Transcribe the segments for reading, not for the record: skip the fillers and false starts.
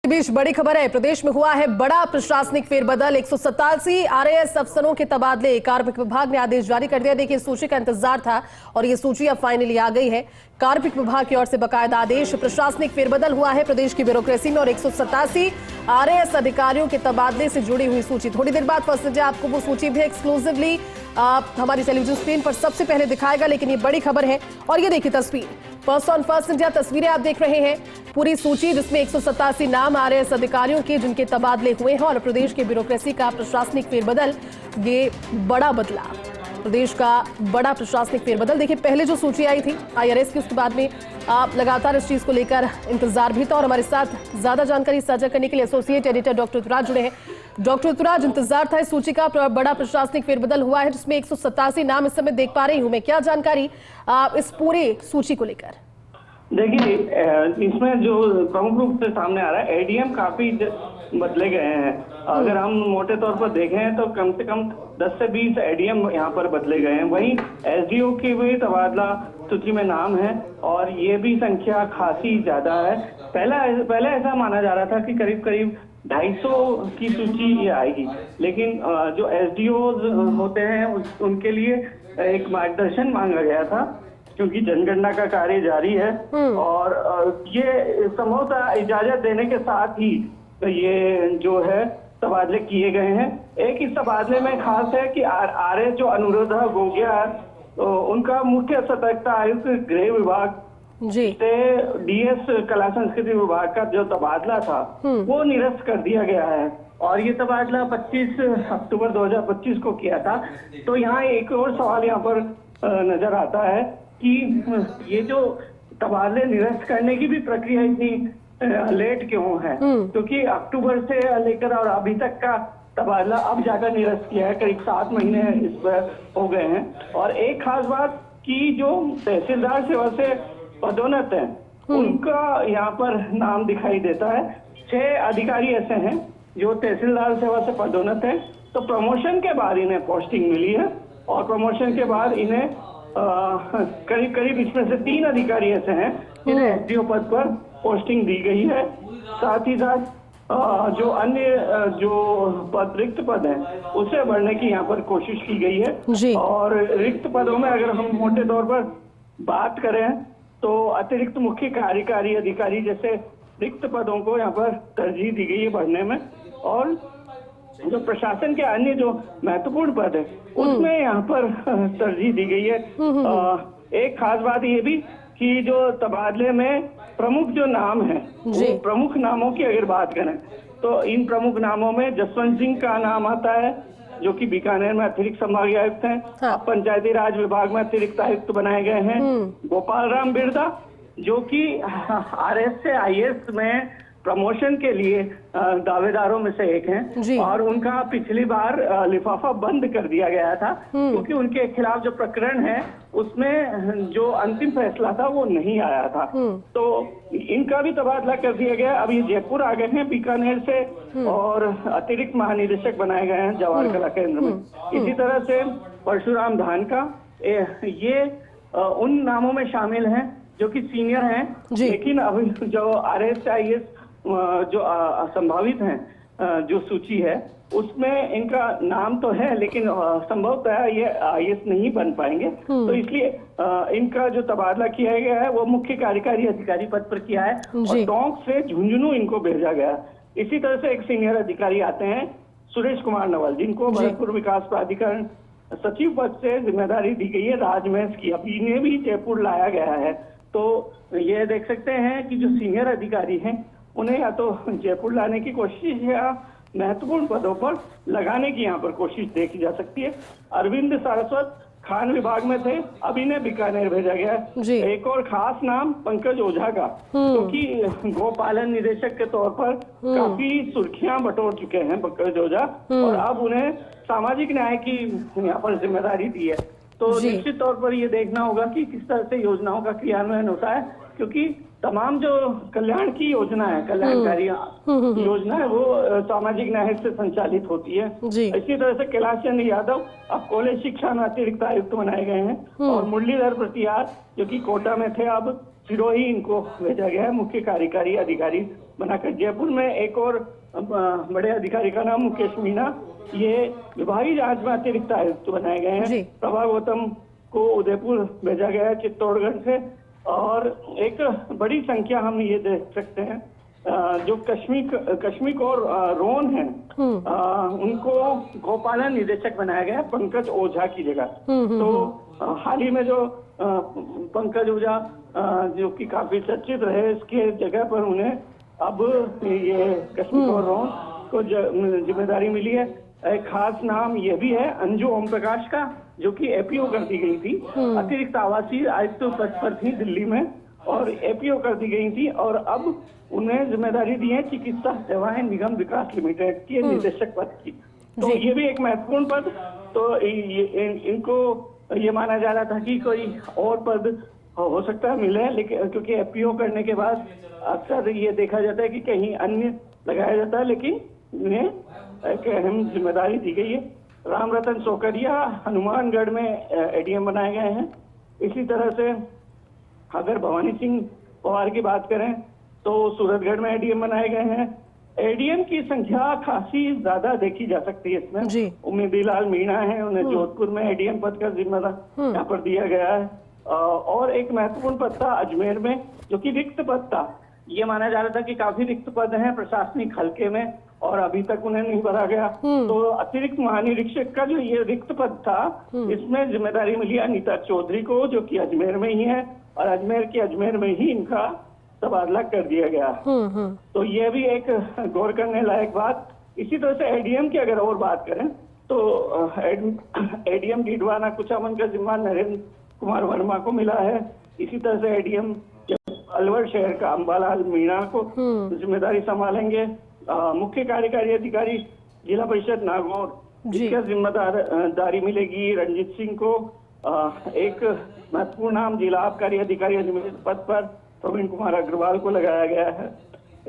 इस बीच बड़ी खबर है, प्रदेश में हुआ है बड़ा प्रशासनिक फेरबदल। 187 आरएएस अफसरों के तबादले, कार्मिक विभाग ने आदेश जारी कर दिया। देखिए, सूची का इंतजार था और ये सूची अब फाइनली आ गई है। कार्मिक विभाग की ओर से बकायदा आदेश, प्रशासनिक फेरबदल हुआ है प्रदेश की ब्यूरोक्रेसी में और 187 आरएएस अधिकारियों के तबादले से जुड़ी हुई सूची थोड़ी देर बाद फर्स्ट संजय आपको वो सूची भी एक्सक्लूसिवली हमारी टेलीविजन स्क्रीन पर सबसे पहले दिखाएगा। लेकिन ये बड़ी खबर है और ये देखिए तस्वीर, फर्स्ट ऑन फर्स्ट इंडिया तस्वीरें आप देख रहे हैं। पूरी सूची जिसमें 187 नाम आरएएस अधिकारियों के जिनके तबादले हुए हैं और प्रदेश की ब्यूरोक्रेसी का प्रशासनिक फेरबदल, ये बड़ा बदलाव, प्रदेश का बड़ा प्रशासनिक फेरबदल। देखिए, पहले जो सूची आई थी आईआरएस की, उसके बाद में लगातार इस चीज को लेकर इंतजार भी था और हमारे साथ ज्यादा जानकारी साझा करने के लिए एसोसिएट एडिटर डॉक्टर ऋतुराज जुड़े हैं। डॉक्टर ऋतुराज, इंतजार था इस सूची का, बड़ा प्रशासनिक फेरबदल हुआ है जिसमें 187 नाम इस समय देख पा रही हूं मैं, क्या जानकारी इस पूरे सूची को लेकर? देखिए, इसमें जो प्रमुख रूप से सामने आ रहा है, एडीएम काफी बदले गए हैं। अगर हम मोटे तौर पर देखें तो कम से कम 10 से 20 एडीएम यहाँ पर बदले गए हैं। वहीं एसडीओ की भी तबादला सूची में नाम है और ये भी संख्या खासी ज्यादा है। पहले ऐसा माना जा रहा था कि करीब करीब 250 की सूची ये आएगी, लेकिन जो एसडीओ होते हैं उनके लिए एक मार्गदर्शन मांगा गया था, क्योंकि जनगणना का कार्य जारी है और ये संभवतः इजाजत देने के साथ ही ये जो है तबादले किए गए हैं। एक इस तबादले में खास है कि आरएस जो अनुराधा गोगिया है, उनका मुख्य सतर्कता आयुक्त गृह विभाग से डीएस कला संस्कृति विभाग का जो तबादला था वो निरस्त कर दिया गया है और ये तबादला 25 अक्टूबर 2025 को किया था। तो यहाँ एक और सवाल यहाँ पर नजर आता है कि ये जो तबादले निरस्त करने की भी प्रक्रिया इतनी लेट क्यों है, क्योंकि अक्टूबर से लेकर और अभी तक का तबादला अब जाकर निरस्त किया है, करीब 7 महीने इस पर हो गए हैं। और एक खास बात कि जो तहसीलदार सेवा से पदोन्नत है उनका यहाँ पर नाम दिखाई देता है। 6 अधिकारी ऐसे हैं जो तहसीलदार सेवा से पदोन्नत है, तो प्रमोशन के बाद इन्हें पोस्टिंग मिली है और प्रमोशन के बाद इन्हें करीब करीब इसमें से 3 अधिकारी ऐसे हैं जिन्हें एसडीओ पद पर पोस्टिंग दी गई है। साथ ही साथ जो अन्य जो रिक्त पद हैं उसे बढ़ने की यहाँ पर कोशिश की गई है। और रिक्त पदों में अगर हम मोटे तौर पर बात करें तो अतिरिक्त मुख्य कार्यकारी अधिकारी जैसे रिक्त पदों को यहाँ पर तरजीह दी गई है बढ़ने में, और जो प्रशासन के अन्य जो महत्वपूर्ण पद है उसमें यहाँ पर तरजीह दी गई है। एक खास बात ये भी कि जो तबादले में प्रमुख जो नाम है, प्रमुख नामों की अगर बात करें तो इन प्रमुख नामों में जसवंत सिंह का नाम आता है जो कि बीकानेर में अतिरिक्त संभागीय आयुक्त हैं। अब पंचायती राज विभाग में अतिरिक्त आयुक्त बनाए गए हैं। गोपाल राम बिरदा जो कि आरएस से आईएएस में प्रमोशन के लिए दावेदारों में से एक हैं और उनका पिछली बार लिफाफा बंद कर दिया गया था क्योंकि उनके खिलाफ जो प्रकरण है उसमें जो अंतिम फैसला था वो नहीं आया था। तो इनका भी तबादला कर दिया गया। अब ये जयपुर आ गए हैं बीकानेर से और अतिरिक्त महानिदेशक बनाए गए हैं जवाहर कला केंद्र में। इसी तरह से परशुराम धानका ये उन नामों में शामिल हैं जो कि सीनियर हैं, लेकिन अभी जो आरएएस आईएएस जो संभावित हैं जो सूची है उसमें इनका नाम तो है, लेकिन संभवतः ये आईएएस नहीं बन पाएंगे। तो इसलिए इनका जो तबादला किया गया है वो मुख्य कार्यकारी अधिकारी पद पर किया है और टोंक से झुंझुनू इनको भेजा गया। इसी तरह से एक सीनियर अधिकारी आते हैं सुरेश कुमार नवल, जिनको भरतपुर विकास प्राधिकरण सचिव पद से जिम्मेदारी दी गई है राजमहल की। अब इन्हें भी जयपुर लाया गया है। तो ये देख सकते हैं कि जो सीनियर अधिकारी हैं उन्हें या तो जयपुर लाने की कोशिश या महत्वपूर्ण पदों पर लगाने की यहाँ पर कोशिश देखी जा सकती है। अरविंद सारस्वत खान विभाग में थे, अब इन्हें बीकानेर भेजा गया है। एक और खास नाम पंकज ओझा का, क्योंकि गोपालन निदेशक के तौर पर काफी सुर्खियां बटोर चुके हैं पंकज ओझा और अब उन्हें सामाजिक न्याय की यहाँ पर जिम्मेदारी दी है। तो निश्चित तौर पर ये देखना होगा कि किस तरह से योजनाओं का क्रियान्वयन होता है, क्योंकि तमाम जो कल्याण की योजना है, कल्याणकारी योजना है, वो सामाजिक न्याय से संचालित होती है। इसी तरह से कैलाश चंद्र यादव अब कॉलेज शिक्षा में अतिरिक्त आयुक्त बनाए गए हैं और मुरलीधर प्रतिहार जो कि कोटा में थे अब सिरोही इनको भेजा गया है मुख्य कार्यकारी अधिकारी बनाकर। जयपुर में एक और बड़े अधिकारी का नाम मुकेश मीणा, ये विभागीय जांच में अतिरिक्त आयुक्त बनाए गए हैं। प्रभा गौतम को उदयपुर भेजा गया है चित्तौड़गढ़ से। और एक बड़ी संख्या हम ये देख सकते हैं, जो कश्मीर और रोन है, उनको गौपालन निदेशक बनाया गया पंकज ओझा की जगह। तो हाल ही में जो पंकज ओझा जो कि काफी चर्चित रहे, इसके जगह पर उन्हें अब ये कश्मीर और रोन को जिम्मेदारी मिली है। एक खास नाम यह भी है अंजू ओम प्रकाश का, जो कि एपीओ कर दी गई थी, अतिरिक्त आवासीय आयुक्त पद पर थी दिल्ली में और एपीओ कर दी गई थी, और अब उन्हें जिम्मेदारी दी है चिकित्सा सेवाएं निगम विकास लिमिटेड की निदेशक पद की। तो ये भी एक महत्वपूर्ण पद। तो इनको ये माना जा रहा था कि कोई और पद हो सकता है मिले, लेकिन क्योंकि एपीओ करने के बाद अक्सर ये देखा जाता है कि कहीं अन्य लगाया जाता है, लेकिन इन्हें एक अहम जिम्मेदारी दी गई है। राम रतन सोकरिया हनुमानगढ़ में एडीएम बनाए गए हैं। इसी तरह से अगर भवानी सिंह पवार की बात करें तो सूरतगढ़ में एडीएम बनाए गए हैं। एडीएम की संख्या खासी ज्यादा देखी जा सकती है इसमें। उम्मीदीलाल मीणा है, उन्हें जोधपुर में एडीएम पद का जिम्मेदार यहाँ पर दिया गया है। और एक महत्वपूर्ण पद था अजमेर में, जो कि रिक्त पद था। ये माना जा रहा था कि काफी रिक्त पद हैं प्रशासनिक हल्के में और अभी तक उन्हें नहीं भरा गया। तो अतिरिक्त महानिरीक्षक का जो ये रिक्त पद था, इसमें जिम्मेदारी मिली अनीता चौधरी को, जो कि अजमेर में ही है, और अजमेर में ही इनका तबादला कर दिया गया। तो ये भी एक गौर करने लायक बात। इसी तरह से एडीएम की अगर और बात करें तो एडीएम डीडवाना कुचामन का जिम्मा नरेंद्र कुमार वर्मा को मिला है। इसी तरह से एडीएम अलवर शहर का अंबालाल मीणा को जिम्मेदारी संभालेंगे। मुख्य कार्यकारी अधिकारी जिला परिषद नागौर, इसका जिम्मेदारी मिलेगी रंजीत सिंह को। एक महत्वपूर्ण नाम जिला आबकारी अधिकारी पद पर प्रवीण कुमार अग्रवाल को लगाया गया है।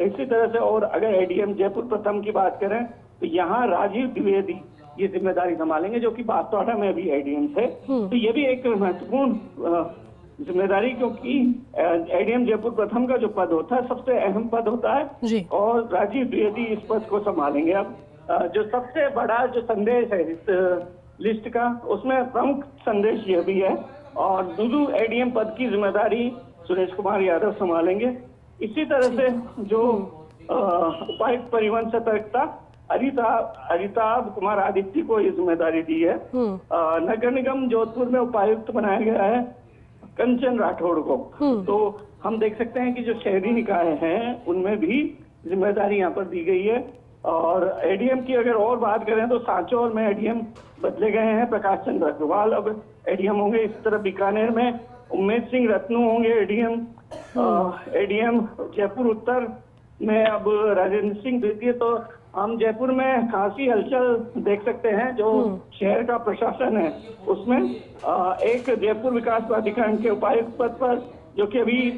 इसी तरह से और अगर एडीएम जयपुर प्रथम की बात करें तो यहाँ राजीव द्विवेदी ये जिम्मेदारी संभालेंगे, जो कि बागतौड़ा में भी एडीएम थे। तो ये भी एक महत्वपूर्ण जिम्मेदारी, क्योंकि एडीएम जयपुर प्रथम का जो पद होता है सबसे अहम पद होता है, और राजीव द्विवेदी इस पद को संभालेंगे। अब जो सबसे बड़ा जो संदेश है इस लिस्ट का, उसमें प्रमुख संदेश यह भी है, और दूदू एडीएम पद की जिम्मेदारी सुरेश कुमार यादव संभालेंगे। इसी तरह से जो उपायुक्त परिवहन सतर्कता अरिताभ कुमार आदित्य को ये जिम्मेदारी दी है। नगर निगम जोधपुर में उपायुक्त बनाया गया है कंचन राठौड़ को। तो हम देख सकते हैं कि जो शहरी निकाय हैं उनमें भी जिम्मेदारी यहाँ पर दी गई है। और एडीएम की अगर और बात करें तो सांचौर में एडीएम बदले गए हैं, प्रकाश चंद्र अग्रवाल अब एडीएम होंगे। इस तरह बीकानेर में उमेश सिंह रत्नू होंगे एडीएम। एडीएम जयपुर उत्तर में अब राजेंद्र सिंह द्वितीय। तो हम जयपुर में खासी हलचल देख सकते हैं। जो शहर का प्रशासन है उसमें एक जयपुर विकास प्राधिकरण के उपायुक्त पद पर, जो कि अभी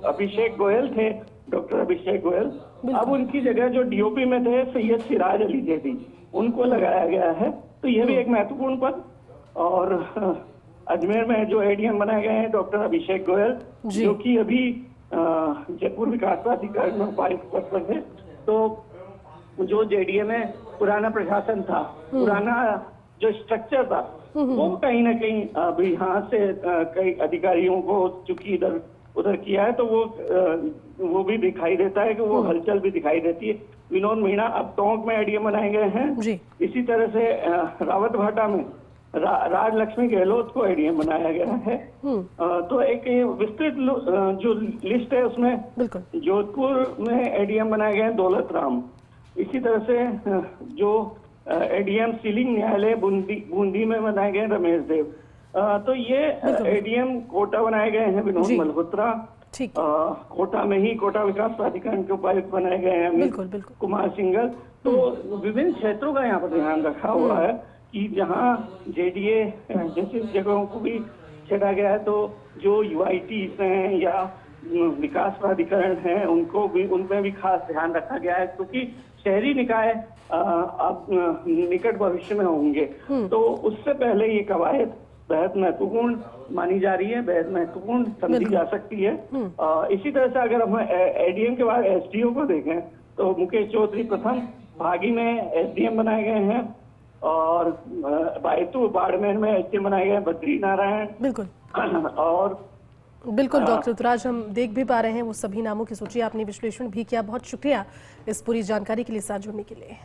अभिषेक गोयल थे, डॉक्टर अभिषेक गोयल, अब उनकी जगह जो डीओपी में थे सैयद सिराज अली जेदी, उनको लगाया गया है। तो यह भी एक महत्वपूर्ण पद। और अजमेर में जो एडीएम बनाए गए हैं डॉक्टर अभिषेक गोयल, जो कि अभी जयपुर विकास प्राधिकरण में उपायुक्त पद पर थे। तो जो जेडीए में पुराना प्रशासन था, पुराना जो स्ट्रक्चर था, वो कहीं ना कहीं अभी यहाँ से कई अधिकारियों को चूंकि इधर उधर किया है, तो वो भी दिखाई देता है कि वो हलचल भी दिखाई देती है। विनोद मीणा अब टोंक में एडीएम बनाए गए हैं। इसी तरह से रावत भाटा में राजलक्ष्मी गहलोत को एडीएम बनाया गया है। तो एक विस्तृत जो लिस्ट है उसमें जोधपुर में एडीएम बनाए गए हैं दौलत राम। इसी तरह से जो एडीएम सीलिंग न्यायालय बूंदी में बनाए गए रमेश देव। तो ये एडीएम कोटा बनाए गए हैं विनोद मल्होत्रा। कोटा में ही कोटा विकास प्राधिकरण के उपायुक्त बनाए गए हैं कुमार सिंघल। तो विभिन्न क्षेत्रों का यहाँ पर ध्यान रखा हुआ है कि जहाँ जेडीए जैसे जगहों को भी छेड़ा गया है, तो जो यूआईटीज हैं या विकास प्राधिकरण हैं उनको भी, उनमें भी खास ध्यान रखा गया है, क्योंकि शहरी निकाय अब निकट भविष्य में होंगे। तो उससे पहले ये कवायद बेहद महत्वपूर्ण मानी जा रही है, बेहद महत्वपूर्ण समझी जा सकती है। इसी तरह से अगर हम एडीएम के बाद एसडीओ को देखें तो मुकेश चौधरी प्रथम भागी में एसडीएम बनाए गए हैं और बायतू बाड़मेर में एसडीएम बनाए गए हैं बद्री नारायण। बिल्कुल और बिल्कुल डॉक्टर ऋतुराज, हम देख भी पा रहे हैं वो सभी नामों की सूची, आपने विश्लेषण भी किया। बहुत शुक्रिया इस पूरी जानकारी के लिए साथ जुड़ने के लिए।